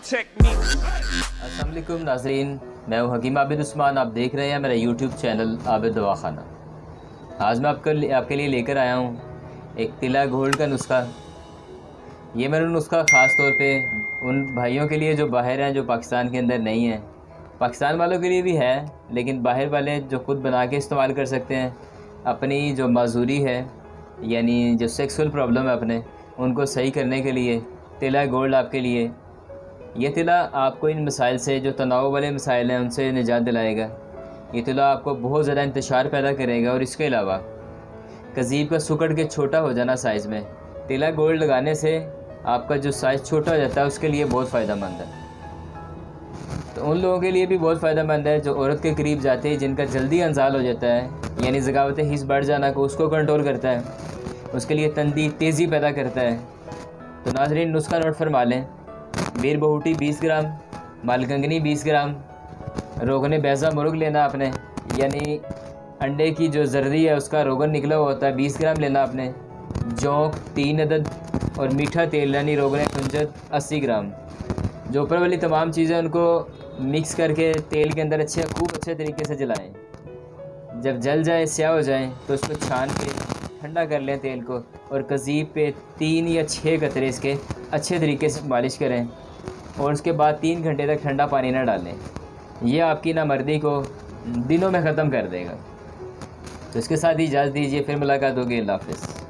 अस्सलाम वालेकुम नाज़रीन, मैं हूँ हकीम आबिद उस्मान। आप देख रहे हैं मेरा यूट्यूब चैनल आबिद दवाखाना। आज मैं आपके लिए लेकर आया हूँ एक तिला गोल्ड का नुस्खा। ये मैंने नुस्खा ख़ास तौर पे उन भाइयों के लिए जो बाहर हैं, जो पाकिस्तान के अंदर नहीं हैं। पाकिस्तान वालों के लिए भी है, लेकिन बाहर वाले जो ख़ुद बना के इस्तेमाल कर सकते हैं। अपनी जो माजूरी है, यानी जो सेक्सुअल प्रॉब्लम है अपने, उनको सही करने के लिए तिला गोल्ड आपके लिए। ये तिला आपको इन मसाइल से, जो तनाव वाले मसाइल हैं, उनसे निजात दिलाएगा। ये तिला आपको बहुत ज़्यादा इंतशार पैदा करेगा। और इसके अलावा कज़ीब का सुकड़ के छोटा हो जाना साइज़ में, तिला गोल्ड लगाने से आपका जो साइज़ छोटा हो जाता है, उसके लिए बहुत फ़ायदेमंद है। तो उन लोगों के लिए भी बहुत फ़ायदेमंद है जो औरत के करीब जाते हैं, जिनका जल्दी अंजाल हो जाता है, यानी ज़गावत हिस्स बढ़ जाना को उसको कंट्रोल करता है, उसके लिए तंदी तेज़ी पैदा करता है। तो नाज़रीन, नुस्खा नोट फरमा लें। बीर बहुटी 20 ग्राम, मालकंगनी 20 ग्राम, रोगन बैज़ा मुर्ग लेना आपने, यानी अंडे की जो जर्दी है उसका रोगन निकला हुआ होता है, 20 ग्राम लेना आपने। जौंक 3 अदद और मीठा तेल यानी रोगन कुंजत 80 ग्राम। जो ऊपर वाली तमाम चीज़ें उनको मिक्स करके तेल के अंदर खूब अच्छे तरीके से जलाएं। जब जल जाए, स्याह हो जाए, तो उसको छान के ठंडा कर लें तेल को, और कज़ीब पे 3 या 6 कतरे इसके अच्छे तरीके से मालिश करें, और उसके बाद 3 घंटे तक ठंडा पानी ना डालें। यह आपकी नामर्दी को दिनों में ख़त्म कर देगा। तो इसके साथ ही इजाज़त दीजिए, फिर मुलाकात होगी। अल्लाह हाफ़िज़।